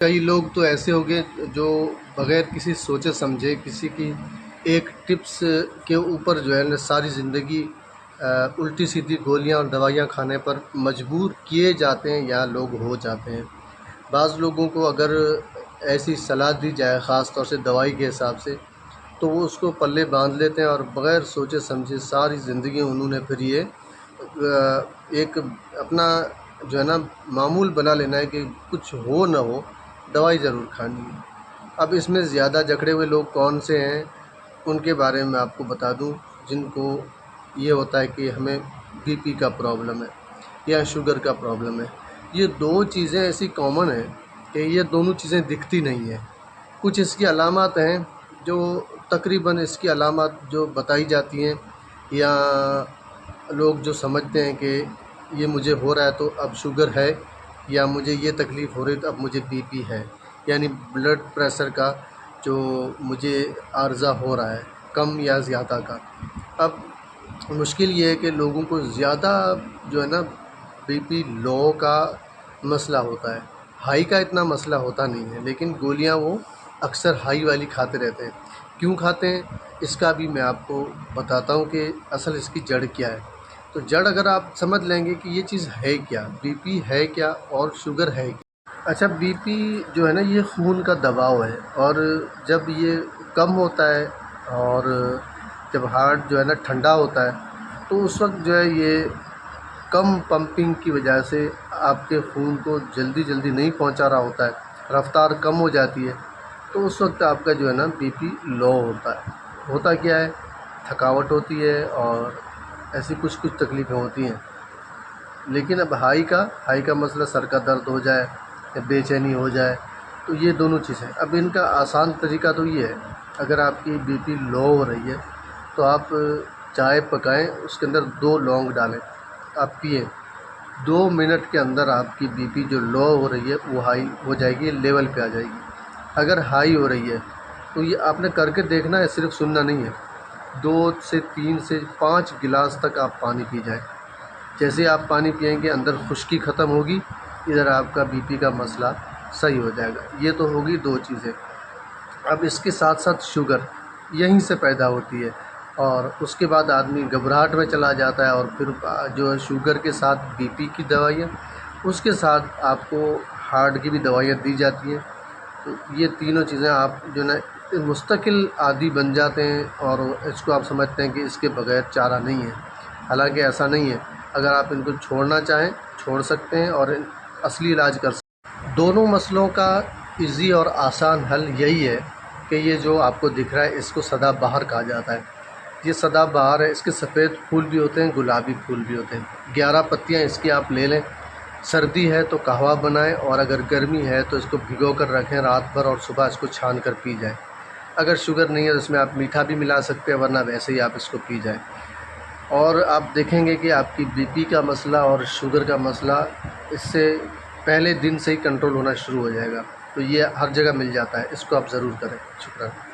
کئی لوگ تو ایسے ہو گئے جو بغیر کسی سوچے سمجھے کسی کی ایک ٹپس کے اوپر جو ہے نا ساری زندگی الٹی سیدھی گولیاں اور دوائیاں کھانے پر مجبور کیے جاتے ہیں یا لوگ ہو جاتے ہیں۔ بعض لوگوں کو اگر ایسی صلاح دی جائے خاص طور سے دوائی کے حساب سے تو وہ اس کو پلے باندھ لیتے ہیں اور بغیر سوچے سمجھے ساری زندگی انہوں نے پھر یہ ایک اپنا جو ہے نا معمول بنا لینا ہے کہ کچھ ہو نہ ہو دوائی ضرور کھانی ہے۔ اب اس میں زیادہ جکڑے ہوئے لوگ کون سے ہیں ان کے بارے میں آپ کو بتا دوں، جن کو یہ ہوتا ہے کہ ہمیں بی پی کا پرابلم ہے یا شوگر کا پرابلم ہے۔ یہ دو چیزیں ایسی کامن ہیں کہ یہ دونوں چیزیں دکھتی نہیں ہیں۔ کچھ اس کی علامات ہیں جو تقریباً اس کی علامات جو بتائی جاتی ہیں یا لوگ جو سمجھتے ہیں کہ یہ مجھے ہو رہا ہے تو اب شوگر ہے، یا مجھے یہ تکلیف ہو رہی ہے تو اب مجھے بی پی ہے، یعنی بلڈ پریشر کا جو مجھے عارضہ ہو رہا ہے کم یا زیادہ کا۔ اب مشکل یہ ہے کہ لوگوں کو زیادہ جو ہے نا بی پی لو کا مسئلہ ہوتا ہے، ہائی کا اتنا مسئلہ ہوتا نہیں ہے، لیکن گولیاں وہ اکثر ہائی والی کھاتے رہتے ہیں۔ کیوں کھاتے ہیں اس کا بھی میں آپ کو بتاتا ہوں کہ اصل اس کی جڑ کیا ہے۔ تو جڑ اگر آپ سمجھ لیں گے کہ یہ چیز ہے کیا، بی پی ہے کیا اور شوگر ہے کیا۔ اچھا، بی پی جو ہے نا یہ خون کا دباؤ ہے، اور جب یہ کم ہوتا ہے اور جب ہارٹ جو ہے نا ٹھنڈا ہوتا ہے تو اس وقت جو ہے یہ کم پمپنگ کی وجہ سے آپ کے خون کو جلدی نہیں پہنچا رہا ہوتا ہے، رفتار کم ہو جاتی ہے، تو اس وقت آپ کا جو ہے نا بی پی لو ہوتا ہے۔ ہوتا کیا ہے، تھکاوٹ ہوتی ہے اور ایسی کچھ تکلیفیں ہوتی ہیں۔ لیکن اب ہائی کا مسئلہ سر کا درد ہو جائے یا بے چینی ہو جائے تو یہ دونوں چیزیں، اب ان کا آسان طریقہ تو یہ ہے، اگر آپ کی بی پی لو ہو رہی ہے تو آپ چائے پکائیں، اس کے اندر 2 لونگ ڈالیں، آپ پئیں، 2 منٹ کے اندر آپ کی بی پی جو لو ہو رہی ہے وہ ہائی ہو جائے گی، لیول پہ آ جائے گی۔ اگر ہائی ہو رہی ہے تو یہ آپ نے کر کے دیکھنا ہے، صرف سننا نہیں ہے۔ 2 سے 3 سے 5 گلاس تک آپ پانی پی جائیں۔ جیسے آپ پانی پئیں گے اندر خشکی ختم ہوگی، ادھر آپ کا بی پی کا مسئلہ صحیح ہو جائے گا۔ یہ تو ہوگی 2 چیزیں۔ اب اس کے ساتھ ساتھ شوگر یہیں سے پیدا ہوتی ہے، اور اس کے بعد آدمی گھبراہٹ میں چلا جاتا ہے، اور پھر جو ہے شوگر کے ساتھ بی پی کی دوائیاں، اس کے ساتھ آپ کو ہارٹ کی بھی دوائیاں دی جاتی ہیں۔ تو یہ تینوں چیزیں آپ جو ہے نا مستقل عادی بن جاتے ہیں، اور اس کو آپ سمجھتے ہیں کہ اس کے بغیر چارہ نہیں ہے، حالانکہ ایسا نہیں ہے۔ اگر آپ ان کو چھوڑنا چاہیں چھوڑ سکتے ہیں اور اصلی علاج کر سکتے ہیں۔ دونوں مسئلوں کا ایزی اور آسان حل یہی ہے کہ یہ جو آپ کو دکھ رہا ہے اس کو سدا بہار کہا جاتا ہے۔ یہ سدا بہار ہے، اس کے سفید پھول بھی ہوتے ہیں، گلابی پھول بھی ہوتے ہیں۔ 11 پتیاں اس کی آپ لے لیں، سردی ہے تو قہوہ بنائیں، اور اگر گرمی ہے تو اس کو بھگو کر رکھیں رات بھر، اور صبح اس کو چھان کر پی جائیں۔ اگر شوگر نہیں ہے تو اس میں آپ میٹھا بھی ملا سکتے ہیں، ورنہ ویسے ہی آپ اس کو پی جائیں، اور آپ دیکھیں گے کہ آپ کی بی پی کا مسئلہ اور شوگر کا مسئلہ اس سے پہلے دن سے ہی کنٹرول ہونا شروع ہو جائے گا۔ تو یہ ہر جگہ مل جاتا ہے، اس کو آپ ضرور کریں۔ شکریہ۔